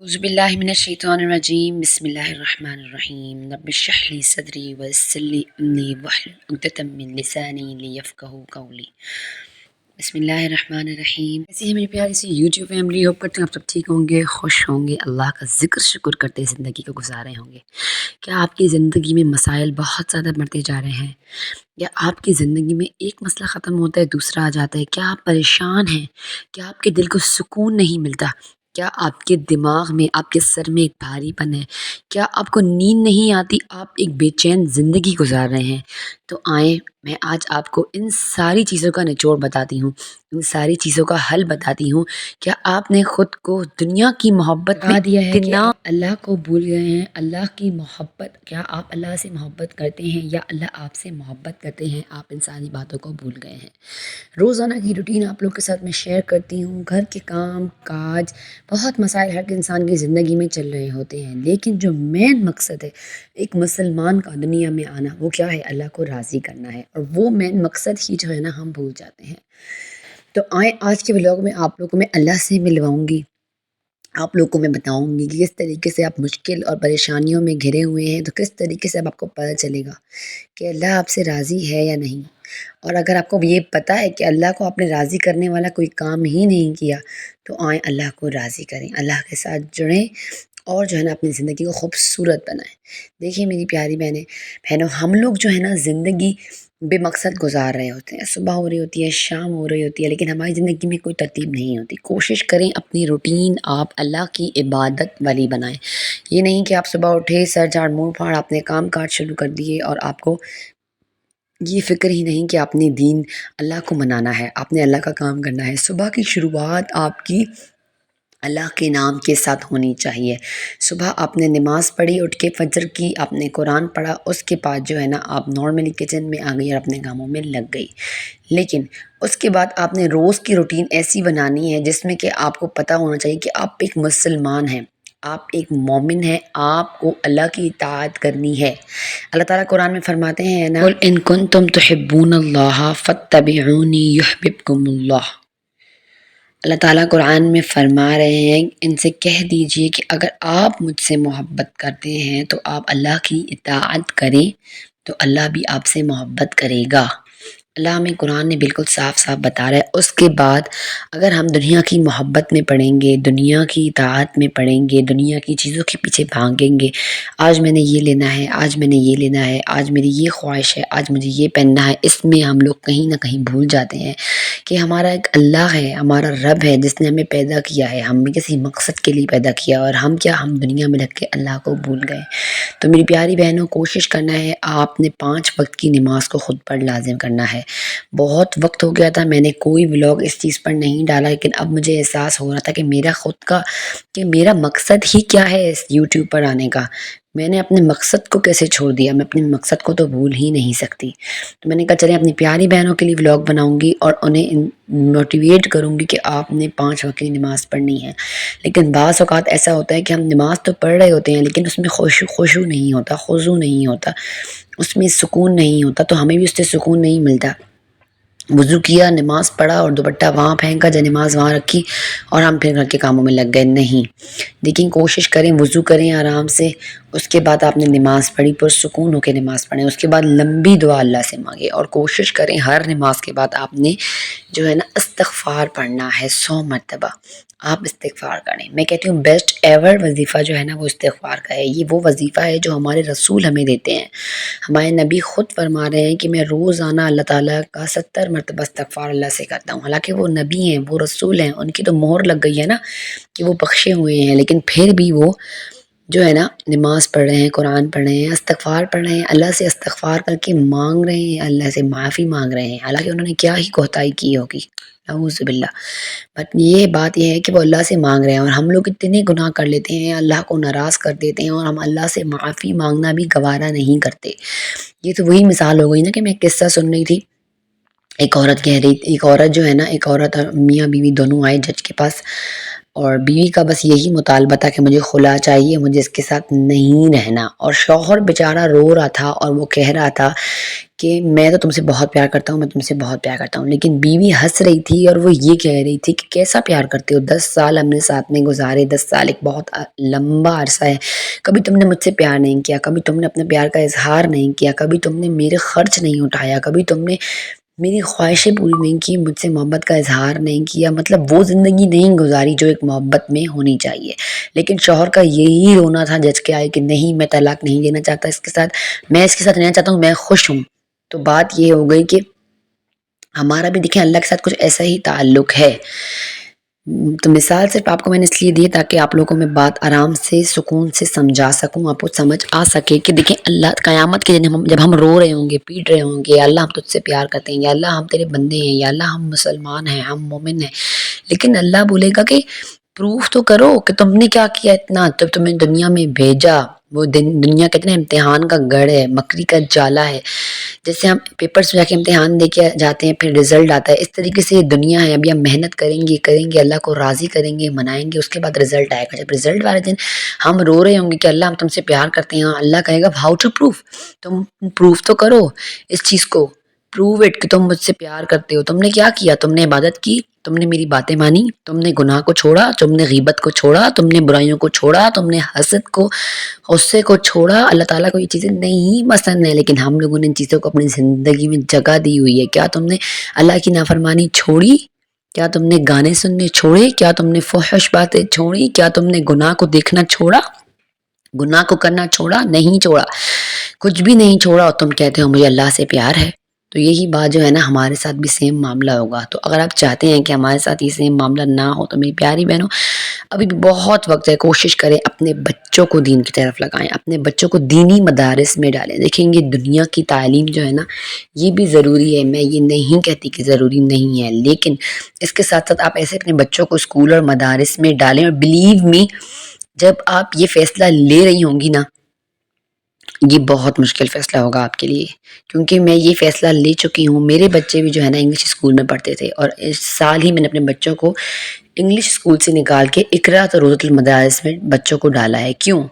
اعوذ باللہ من الشیطان الرجیم بسم اللہ الرحمن الرحیم رب اشرح لی صدری ویسر لی امری واحلل عقدۃ من لسانی لیفقہوا قولی۔ بسم اللہ الرحمن الرحیم۔ ایسی ہے میری پیاری سی یوٹیوب فیملی، ہوپ کرتے ہیں آپ سب ٹھیک ہوں گے، خوش ہوں گے، اللہ کا ذکر شکر کرتے زندگی کو گزارے ہوں گے۔ کیا آپ کی زندگی میں مسائل بہت زیادہ بڑھتے جا رہے ہیں؟ یا آپ کی زندگی میں ایک مسئلہ ختم ہوتا ہے دوسرا آ جاتا ہے؟ کیا آپ پریشان ہیں؟ کیا آپ کے دل کو سکون نہیں ملتا؟ کیا آپ کے دماغ میں، آپ کے سر میں ایک بھاری پن ہے؟ کیا آپ کو نیند نہیں آتی؟ آپ ایک بے چین زندگی گزار رہے ہیں؟ تو آئیں میں آج آپ کو ان ساری چیزوں کا نچوڑ بتاتی ہوں، ان ساری چیزوں کا حل بتاتی ہوں۔ کیا آپ نے خود کو دنیا کی محبت میں دیا ہے کہ آپ اللہ کو بھول گئے ہیں؟ اللہ کی محبت، کیا آپ اللہ سے محبت کرتے ہیں یا اللہ آپ سے محبت کرتے ہیں؟ آپ ان ساری باتوں کو بھول گئے ہیں۔ روزانہ کی روٹین آپ لوگ کے ساتھ میں شیئر کرتی ہوں، گھر کے کام کاج، بہت مسائل ہر انسان کی زندگی میں چل رہے ہوتے ہیں، لیکن جو مین مقصد ہے ایک مسلمان کا دنیا میں آنا، وہ کیا ہے؟ اللہ کو راضی کرنا ہے، اور وہ مین مقصد ہی جو ہے نا ہم بھول جاتے ہیں۔ تو آئیں آج کے ولاگ میں آپ لوگوں کو میں اللہ سے ملواؤں گی، آپ لوگوں کو میں بتاؤں گی کہ کس طریقے سے آپ مشکل اور پریشانیوں میں گھرے ہوئے ہیں، تو کس طریقے سے اب آپ کو پتہ چلے گا کہ اللہ آپ سے راضی ہے یا نہیں۔ اور اگر آپ کو یہ پتہ ہے کہ اللہ کو آپ نے راضی کرنے والا کوئی کام ہی نہیں کیا، تو آئیں اللہ کو راضی کریں، اللہ کے ساتھ جڑیں، اور جو ہے نا اپنی زندگی کو خوبصورت بنائیں۔ دیکھیے میری پیاری بہنوں، ہم لوگ جو ہے نا زندگی بے مقصد گزار رہے ہوتے ہیں، صبح ہو رہی ہوتی ہے، شام ہو رہی ہوتی ہے، لیکن ہماری زندگی میں کوئی ترتیب نہیں ہوتی۔ کوشش کریں اپنی روٹین آپ اللہ کی عبادت والی بنائیں۔ یہ نہیں کہ آپ صبح اٹھے، سر جھاڑ منہ پھاڑ اپنے کام کاج شروع کر دیے، اور آپ کو یہ فکر ہی نہیں کہ آپ نے دین اللہ کو منانا ہے، آپ نے اللہ کا کام کرنا ہے۔ صبح کی شروعات آپ کی اللہ کے نام کے ساتھ ہونی چاہیے۔ صبح آپ نے نماز پڑھی، اٹھ کے فجر کی، آپ نے قرآن پڑھا، اس کے بعد جو ہے نا آپ نارملی کچن میں آ گئی اور اپنے کاموں میں لگ گئی۔ لیکن اس کے بعد آپ نے روز کی روٹین ایسی بنانی ہے جس میں کہ آپ کو پتہ ہونا چاہیے کہ آپ ایک مسلمان ہیں، آپ ایک مومن ہیں، آپ کو اللہ کی اطاعت کرنی ہے۔ اللہ تعالیٰ قرآن میں فرماتے ہیں نا، قُلْ إِن كُنتُمْ تُحِبُّونَ اللَّهَ فَاتَّبِعُونِي يُحْبِبْكُمُ اللَّهُ۔ اللہ تعالیٰ قرآن میں فرما رہے ہیں ان سے کہہ دیجئے کہ اگر آپ مجھ سے محبت کرتے ہیں تو آپ اللہ کی اطاعت کریں، تو اللہ بھی آپ سے محبت کرے گا۔ اللہ ہمیں قرآن نے بالکل صاف صاف بتا رہا ہے۔ اس کے بعد اگر ہم دنیا کی محبت میں پڑیں گے، دنیا کی اطاعت میں پڑیں گے، دنیا کی چیزوں کے پیچھے بھاگیں گے، آج میں نے یہ لینا ہے، آج میں نے یہ لینا ہے، آج میری یہ خواہش ہے، آج مجھے یہ پہننا ہے، اس میں ہم لوگ کہیں نہ کہیں بھول جاتے ہیں کہ ہمارا ایک اللہ ہے، ہمارا رب ہے جس نے ہمیں پیدا کیا ہے، ہمیں کسی مقصد کے لیے پیدا کیا، اور ہم دنیا میں رکھ کے اللہ کو بھول گئے۔ تو میری پیاری بہنوں، کوشش کرنا ہے آپ نے 5 وقت کی نماز کو خود پر لازم کرنا ہے۔ بہت وقت ہو گیا تھا میں نے کوئی ولاگ اس چیز پر نہیں ڈالا، لیکن اب مجھے احساس ہو رہا تھا کہ میرا مقصد ہی کیا ہے اس یوٹیوب پر آنے کا۔ میں نے اپنے مقصد کو کیسے چھوڑ دیا؟ میں اپنے مقصد کو تو بھول ہی نہیں سکتی۔ تو میں نے کہا چلیں اپنی پیاری بہنوں کے لیے ولاگ بناؤں گی اور انہیں موٹیویٹ کروں گی کہ آپ نے 5 وقت کی نماز پڑھنی ہے۔ لیکن بعض اوقات ایسا ہوتا ہے کہ ہم نماز تو پڑھ رہے ہوتے ہیں، لیکن اس میں خشوع نہیں ہوتا، خضوع نہیں ہوتا، اس میں سکون نہیں ہوتا، تو ہمیں بھی اس سے سکون نہیں ملتا۔ وضو کیا، نماز پڑھا، اور دوپٹہ وہاں پھینکا جب نماز وہاں رکھی، اور ہم پھر گھر کے کاموں میں لگ گئے۔ نہیں، لیکن کوشش کریں، وضو کریں آرام سے، اس کے بعد آپ نے نماز پڑھی، پرسکون ہو کے نماز پڑھیں، اس کے بعد لمبی دعا اللہ سے مانگے، اور کوشش کریں ہر نماز کے بعد آپ نے جو ہے نا استغفار پڑھنا ہے 100 مرتبہ۔ آپ استغفار کریں۔ میں کہتی ہوں بیسٹ ایور وظیفہ جو ہے نا وہ استغفار کا ہے۔ یہ وہ وظیفہ ہے جو ہمارے رسول ہمیں دیتے ہیں۔ ہمارے نبی خود فرما رہے ہیں کہ میں روزانہ اللہ تعالیٰ کا 70 مرتبہ استغفار اللہ سے کرتا ہوں۔ حالانکہ وہ نبی ہیں، وہ رسول ہیں، ان کی تو مہر لگ گئی ہے نا کہ وہ بخشے ہوئے ہیں، لیکن پھر بھی وہ جو ہے نا نماز پڑھ رہے ہیں، قرآن پڑھ رہے ہیں، استغفار پڑھ رہے ہیں، اللہ سے استغفار کر کے مانگ رہے ہیں، اللہ سے معافی مانگ رہے ہیں، حالانکہ انہوں نے کیا ہی کوتاہی کی ہوگی، اعوذ باللہ۔ بٹ یہ بات یہ ہے کہ وہ اللہ سے مانگ رہے ہیں، اور ہم لوگ اتنے گناہ کر لیتے ہیں، اللہ کو ناراض کر دیتے ہیں، اور ہم اللہ سے معافی مانگنا بھی گوارا نہیں کرتے۔ یہ تو وہی مثال ہو گئی نا کہ میں قصہ سن رہی تھی، ایک عورت جو ہے نا، ایک عورت اور میاں بیوی دونوں آئے جج کے پاس، اور بیوی کا بس یہی مطالبہ تھا کہ مجھے خلا چاہیے، مجھے اس کے ساتھ نہیں رہنا، اور شوہر بیچارہ رو رہا تھا اور وہ کہہ رہا تھا کہ میں تو تم سے بہت پیار کرتا ہوں، میں تم سے بہت پیار کرتا ہوں، لیکن بیوی ہنس رہی تھی اور وہ یہ کہہ رہی تھی کہ کیسا پیار کرتے ہو، 10 سال ہم نے ساتھ میں گزارے، 10 سال ایک بہت لمبا عرصہ ہے، کبھی تم نے مجھ سے پیار نہیں کیا، کبھی تم نے اپنے پیار کا اظہار نہیں کیا، کبھی تم نے میرے خرچ نہیں اٹھایا، کبھی تم نے میری خواہشیں پوری نہیں کی، مجھ سے محبت کا اظہار نہیں کیا، مطلب وہ زندگی نہیں گزاری جو ایک محبت میں ہونی چاہیے۔ لیکن شوہر کا یہی رونا تھا جج کے آئے کہ نہیں، میں طلاق نہیں دینا چاہتا اس کے ساتھ، میں اس کے ساتھ رہنا چاہتا ہوں، میں خوش ہوں۔ تو بات یہ ہو گئی کہ ہمارا بھی دیکھیں اللہ کے ساتھ کچھ ایسا ہی تعلق ہے۔ تو مثال صرف آپ کو میں نے اس لیے دی تاکہ آپ لوگوں میں بات آرام سے سکون سے سمجھا سکوں، آپ کو سمجھ آ سکے کہ دیکھیں اللہ قیامت کے دن جب ہم رو رہے ہوں گے، پیٹ رہے ہوں گے، یا اللہ ہم تجھ سے پیار کرتے ہیں، یا اللہ ہم تیرے بندے ہیں، یا اللہ ہم مسلمان ہیں، ہم مومن ہیں، لیکن اللہ بولے گا کہ پروف تو کرو کہ تم نے کیا کیا اتنا، جب تمہیں دنیا میں بھیجا۔ وہ دنیا کتنے امتحان کا گڑھ ہے، مکری کا جالا ہے، جیسے ہم پیپرز میں جا کے امتحان دے کے جاتے ہیں، پھر رزلٹ آتا ہے، اس طریقے سے یہ دنیا ہے۔ ابھی ہم محنت کریں گے اللہ کو راضی کریں گے، منائیں گے، اس کے بعد رزلٹ آئے گا۔ جب رزلٹ والے دن ہم رو رہے ہوں گے کہ اللہ ہم تم سے پیار کرتے ہیں، اللہ کہے گا ہاؤ ٹو پروف، تم پروف تو کرو اس چیز کو، پروو اٹ کہ تم مجھ سے پیار کرتے ہو۔ تم نے کیا کیا؟ تم نے عبادت کی، تم نے میری باتیں مانی، تم نے گناہ کو چھوڑا، تم نے غیبت کو چھوڑا، تم نے برائیوں کو چھوڑا، تم نے حسد کو، غصے کو چھوڑا۔ اللہ تعالیٰ کو یہ چیزیں نہیں پسند ہیں، لیکن ہم لوگوں نے ان چیزوں کو اپنی زندگی میں جگہ دی ہوئی ہے۔ کیا تم نے اللہ کی نافرمانی چھوڑی؟ کیا تم نے گانے سننے چھوڑے؟ کیا تم نے فحش باتیں چھوڑی؟ کیا تم نے گناہ کو دیکھنا چھوڑا؟ گناہ کو کرنا چھوڑا؟ نہیں چھوڑا، کچھ بھی نہیں چھوڑا، اور تم کہتے ہو مجھے اللہ سے پیار ہے۔ تو یہی بات جو ہے نا، ہمارے ساتھ بھی سیم معاملہ ہوگا۔ تو اگر آپ چاہتے ہیں کہ ہمارے ساتھ یہ سیم معاملہ نہ ہو تو میری پیاری بہنوں، ابھی بھی بہت وقت ہے، کوشش کریں اپنے بچوں کو دین کی طرف لگائیں، اپنے بچوں کو دینی مدارس میں ڈالیں۔ دیکھیں گے دنیا کی تعلیم جو ہے نا، یہ بھی ضروری ہے، میں یہ نہیں کہتی کہ ضروری نہیں ہے، لیکن اس کے ساتھ ساتھ آپ ایسے اپنے بچوں کو اسکول اور مدارس میں ڈالیں۔ اور بلیو می، جب آپ یہ فیصلہ لے رہی ہوں گی نا، یہ بہت مشکل فیصلہ ہوگا آپ کے لیے، کیونکہ میں یہ فیصلہ لے چکی ہوں۔ میرے بچے بھی جو ہے نا انگلش اسکول میں پڑھتے تھے، اور اس سال ہی میں نے اپنے بچوں کو انگلش اسکول سے نکال کے اقرا اور روضۃ المدارس میں بچوں کو ڈالا ہے۔ کیوں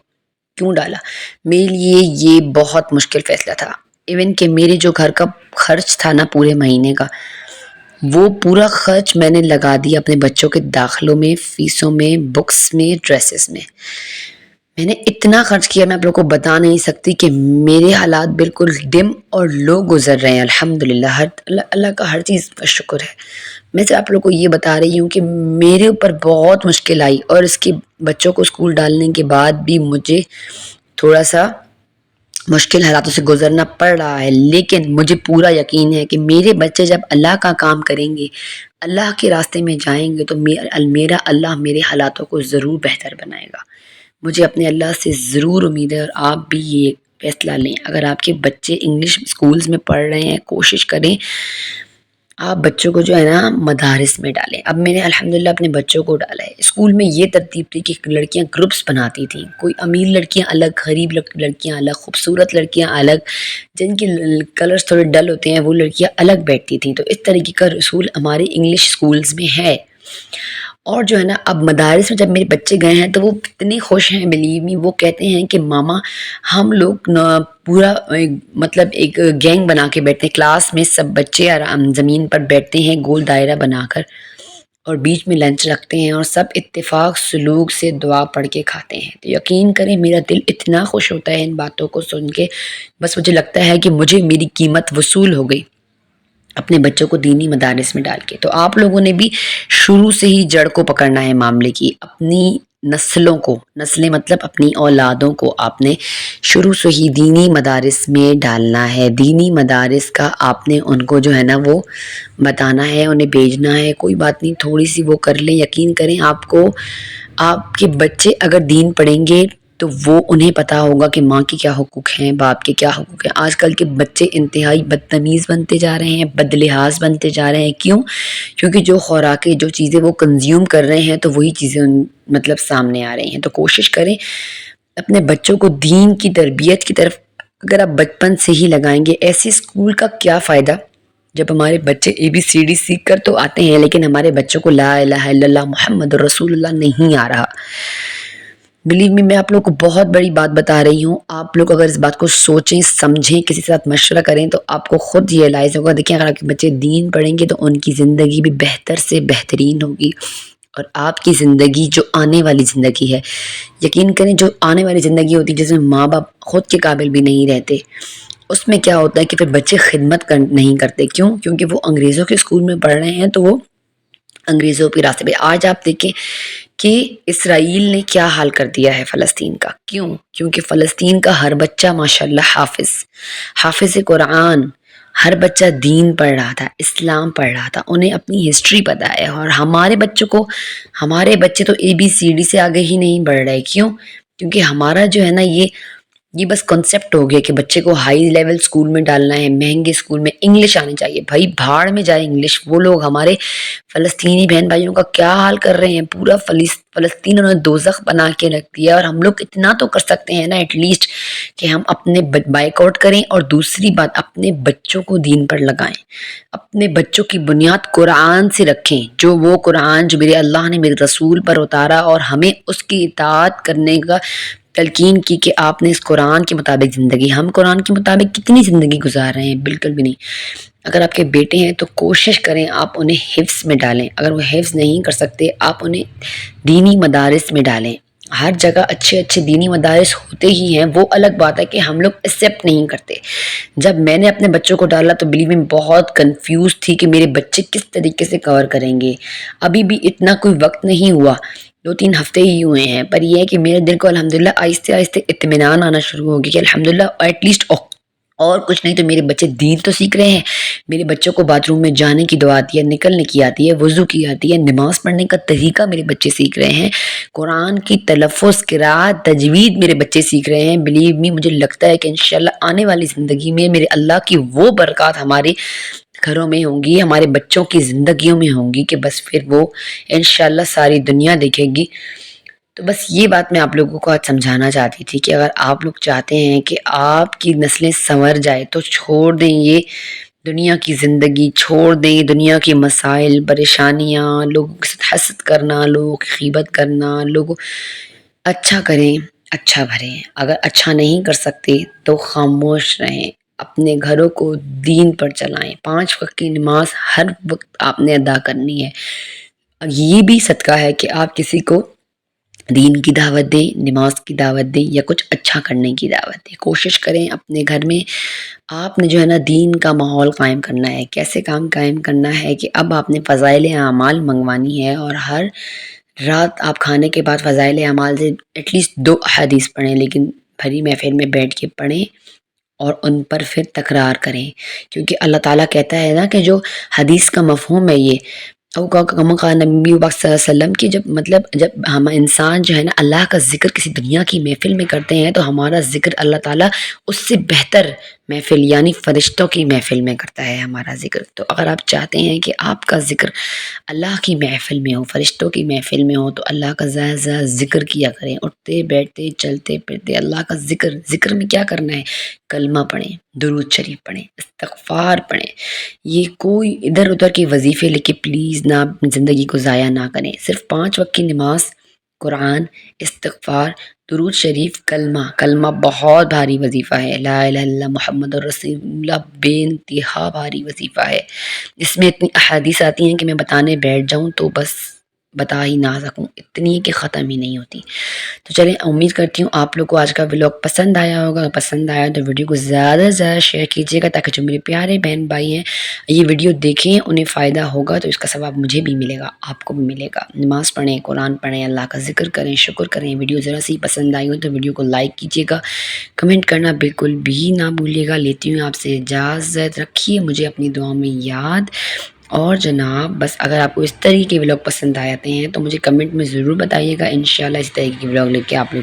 ڈالا؟ میرے لیے یہ بہت مشکل فیصلہ تھا، ایون کہ میرے جو گھر کا خرچ تھا نا پورے مہینے کا، وہ پورا خرچ میں نے لگا دیا اپنے بچوں کے داخلوں میں، فیسوں میں، بکس میں، ڈریسز میں۔ میں نے اتنا خرچ کیا، میں آپ لوگوں کو بتا نہیں سکتی کہ میرے حالات بالکل ڈم اور لو گزر رہے ہیں الحمدللہ۔ اللہ کا ہر چیز پر شکر ہے۔ میں سے آپ لوگوں کو یہ بتا رہی ہوں کہ میرے اوپر بہت مشکل آئی، اور اس کی بچوں کو اسکول ڈالنے کے بعد بھی مجھے تھوڑا سا مشکل حالاتوں سے گزرنا پڑ رہا ہے، لیکن مجھے پورا یقین ہے کہ میرے بچے جب اللہ کا کام کریں گے، اللہ کے راستے میں جائیں گے، تو میرا اللہ میرے حالاتوں کو ضرور بہتر بنائے گا۔ مجھے اپنے اللہ سے ضرور امید ہے، اور آپ بھی یہ فیصلہ لیں۔ اگر آپ کے بچے انگلش اسکولز میں پڑھ رہے ہیں، کوشش کریں آپ بچوں کو جو ہے نا مدارس میں ڈالیں۔ اب میں نے الحمدللہ اپنے بچوں کو ڈالا ہے اسکول میں۔ یہ ترتیب تھی کہ لڑکیاں گروپس بناتی تھیں، کوئی امیر لڑکیاں الگ، غریب لڑکیاں الگ، خوبصورت لڑکیاں الگ، جن کے کلرز تھوڑے ڈل ہوتے ہیں وہ لڑکیاں الگ بیٹھتی تھیں۔ تو اس طریقے کا رسول ہمارے انگلش اسکولز میں ہے۔ اور جو ہے نا، اب مدارس میں جب میرے بچے گئے ہیں تو وہ اتنے خوش ہیں، بلیو می، وہ کہتے ہیں کہ ماما ہم لوگ پورا مطلب ایک گینگ بنا کے بیٹھتے ہیں، کلاس میں سب بچے زمین پر بیٹھتے ہیں گول دائرہ بنا کر، اور بیچ میں لنچ رکھتے ہیں، اور سب اتفاق سلوک سے دعا پڑھ کے کھاتے ہیں۔ تو یقین کریں میرا دل اتنا خوش ہوتا ہے ان باتوں کو سن کے، بس مجھے لگتا ہے کہ مجھے میری قیمت وصول ہو گئی اپنے بچوں کو دینی مدارس میں ڈال کے۔ تو آپ لوگوں نے بھی شروع سے ہی جڑ کو پکڑنا ہے معاملے کی، اپنی نسلوں کو، نسلیں مطلب اپنی اولادوں کو آپ نے شروع سے ہی دینی مدارس میں ڈالنا ہے۔ دینی مدارس کا آپ نے ان کو جو ہے نا وہ بتانا ہے، انہیں بھیجنا ہے۔ کوئی بات نہیں، تھوڑی سی وہ کر لیں، یقین کریں آپ کو آپ کے بچے اگر دین پڑھیں گے تو وہ انہیں پتا ہوگا کہ ماں کے کیا حقوق ہیں، باپ کے کیا حقوق ہیں۔ آج کل کے بچے انتہائی بدتمیز بنتے جا رہے ہیں، بد لحاظ بنتے جا رہے ہیں۔ کیونکہ جو خوراکیں، جو چیزیں وہ کنزیوم کر رہے ہیں تو وہی چیزیں مطلب سامنے آ رہی ہیں۔ تو کوشش کریں اپنے بچوں کو دین کی تربیت کی طرف، اگر آپ بچپن سے ہی لگائیں گے، ایسے اسکول کا کیا فائدہ جب ہمارے بچے ABCD سیکھ کر تو آتے ہیں لیکن ہمارے بچوں کو لا الہ الا اللہ محمد رسول اللہ نہیں آ رہا. بلیو می، میں آپ لوگ کو بہت بڑی بات بتا رہی ہوں. آپ لوگ اگر اس بات کو سوچیں، سمجھیں، کسی کے ساتھ مشورہ کریں تو آپ کو خود ریئلائز ہوگا. دیکھیں، اگر آپ کے بچے دین پڑھیں گے تو ان کی زندگی بھی بہتر سے بہترین ہوگی. اور آپ کی زندگی جو آنے والی زندگی ہے، یقین کریں، جو آنے والی زندگی ہوتی ہے جس میں ماں باپ خود کے قابل بھی نہیں رہتے، اس میں کیا ہوتا ہے کہ پھر بچے خدمت نہیں کرتے. کیوں؟ کیونکہ وہ انگریزوں کے اسکول میں پڑھ رہے ہیں تو وہ انگریزوں کے راستے پہ. آج آپ دیکھیں کہ اسرائیل نے کیا حال کر دیا ہے فلسطین کا. کیوں؟ کیونکہ فلسطین کا ہر بچہ ماشاءاللہ حافظ قرآن، ہر بچہ دین پڑھ رہا تھا، اسلام پڑھ رہا تھا، انہیں اپنی ہسٹری پتہ ہے. اور ہمارے بچے تو ABCD سے آگے ہی نہیں بڑھ رہے. کیوں؟ کیونکہ ہمارا جو ہے نا یہ بس کنسپٹ ہو گیا کہ بچے کو ہائی لیول سکول میں ڈالنا ہے، مہنگے سکول میں. انگلش آنی چاہیے. بھائی بھاڑ میں جائے انگلش. وہ لوگ ہمارے فلسطینی بہن بھائیوں کا کیا حال کر رہے ہیں. پورا فلسطین انہوں نے دوزخ بنا کے رکھ دیا. اور ہم لوگ اتنا تو کر سکتے ہیں نا ایٹ لیسٹ کہ ہم اپنے بائک آؤٹ کریں. اور دوسری بات، اپنے بچوں کو دین پر لگائیں. اپنے بچوں کی بنیاد قرآن سے رکھیں. جو وہ قرآن جو میرے اللہ نے میرے رسول پر اتارا اور ہمیں اس کی اطاعت کرنے کا تلقین کی کہ آپ نے اس قرآن کے مطابق زندگی. ہم قرآن کے مطابق کتنی زندگی گزار رہے ہیں؟ بالکل بھی نہیں. اگر آپ کے بیٹے ہیں تو کوشش کریں آپ انہیں حفظ میں ڈالیں. اگر وہ حفظ نہیں کر سکتے آپ انہیں دینی مدارس میں ڈالیں. ہر جگہ اچھے اچھے دینی مدارس ہوتے ہی ہیں. وہ الگ بات ہے کہ ہم لوگ ایکسیپٹ نہیں کرتے. جب میں نے اپنے بچوں کو ڈالا تو بلیو میں بہت کنفیوز تھی کہ میرے بچے کس طریقے سے کور کریں گے. ابھی بھی اتنا کوئی وقت نہیں ہوا، 2-3 ہفتے ہی ہوئے ہیں. پر یہ ہے کہ میرے دل کو الحمدللہ آہستہ آہستہ اطمینان آنا شروع ہو گیا کہ الحمدللہ ایٹ لیسٹ اور کچھ نہیں تو میرے بچے دین تو سیکھ رہے ہیں. میرے بچوں کو باتھ روم میں جانے کی دعا آتی ہے، نکلنے کی آتی ہے، وضو کی آتی ہے، نماز پڑھنے کا طریقہ میرے بچے سیکھ رہے ہیں، قرآن کی تلفظ، قرات، تجوید میرے بچے سیکھ رہے ہیں. بلیو می، مجھے لگتا ہے کہ انشاءاللہ آنے والی زندگی میں میرے اللہ کی وہ برکات ہمارے گھروں میں ہوں گی، ہمارے بچوں کی زندگیوں میں ہوں گی کہ بس پھر وہ انشاءاللہ ساری دنیا دیکھے گی. تو بس یہ بات میں آپ لوگوں کو آج سمجھانا چاہتی تھی کہ اگر آپ لوگ چاہتے ہیں کہ آپ کی نسلیں سنور جائے تو چھوڑ دیں یہ دنیا کی زندگی، چھوڑ دیں دنیا کے مسائل، پریشانیاں، لوگوں کے ساتھ حسد کرنا، لوگوں کی غیبت کرنا. لوگوں اچھا کریں، اچھا بھریں. اگر اچھا نہیں کر سکتے تو خاموش رہیں. اپنے گھروں کو دین پر چلائیں. 5 وقت کی نماز ہر وقت آپ نے ادا کرنی ہے. یہ بھی صدقہ ہے کہ آپ کسی کو دین کی دعوت دیں، نماز کی دعوت دیں یا کچھ اچھا کرنے کی دعوت دیں. کوشش کریں اپنے گھر میں آپ نے جو ہے نا دین کا ماحول قائم کرنا ہے. کیسے کام قائم کرنا ہے کہ اب آپ نے فضائل اعمال منگوانی ہے اور ہر رات آپ کھانے کے بعد فضائل اعمال سے ایٹ لیسٹ 2 احادیث پڑھیں، لیکن بھری محفل میں بیٹھ کے پڑھیں اور ان پر پھر تکرار کریں. کیونکہ اللہ تعالیٰ کہتا ہے نا کہ جو حدیث کا مفہوم ہے یہ کما قال نبی پاک صلی اللہ علیہ وسلم کی جب ہم انسان جو ہے نا اللہ کا ذکر کسی دنیا کی محفل میں کرتے ہیں تو ہمارا ذکر اللہ تعالیٰ اس سے بہتر محفل یعنی فرشتوں کی محفل میں کرتا ہے ہمارا ذکر. تو اگر آپ چاہتے ہیں کہ آپ کا ذکر اللہ کی محفل میں ہو، فرشتوں کی محفل میں ہو، تو اللہ کا زیادہ ذکر کیا کریں. اٹھتے بیٹھتے چلتے پھرتے اللہ کا ذکر میں کیا کرنا ہے؟ کلمہ پڑھیں، درود شریف پڑھیں، استغفار پڑھیں. یہ کوئی ادھر ادھر کے وظیفے لے کے پلیز نہ اپنی زندگی کو ضائع نہ کریں. صرف 5 وقت کی نماز، قرآن، استغفار، درود شریف، کلمہ بہت بھاری وظیفہ ہے. لا الہ الا اللہ محمد رسول اللہ بے انتہا بھاری وظیفہ ہے. اس میں اتنی احادیث آتی ہیں کہ میں بتانے بیٹھ جاؤں تو بس بتا ہی نہ سکوں، اتنی کہ ختم ہی نہیں ہوتی. تو چلیں، امید کرتی ہوں آپ لوگ کو آج کا ولاگ پسند آیا ہوگا. پسند آیا تو ویڈیو کو زیادہ سے زیادہ شیئر کیجیے گا تاکہ جو میرے پیارے بہن بھائی ہیں یہ ویڈیو دیکھیں، انہیں فائدہ ہوگا تو اس کا ثواب مجھے بھی ملے گا، آپ کو بھی ملے گا. نماز پڑھیں، قرآن پڑھیں، اللہ کا ذکر کریں، شکر کریں. ویڈیو ذرا سی پسند آئی ہو تو ویڈیو کو لائک کیجیے گا، کمنٹ کرنا بالکل بھی نہ بھولیے گا. لیتی ہوں آپ سے اجازت، رکھیے مجھے اپنی دعاؤں میں یاد. اور جناب بس اگر آپ کو اس طریقے کے ولاگ پسند آتے ہیں تو مجھے کمنٹ میں ضرور بتائیے گا. انشاءاللہ اس طریقے کے ولاگ لے کے آپ لوگ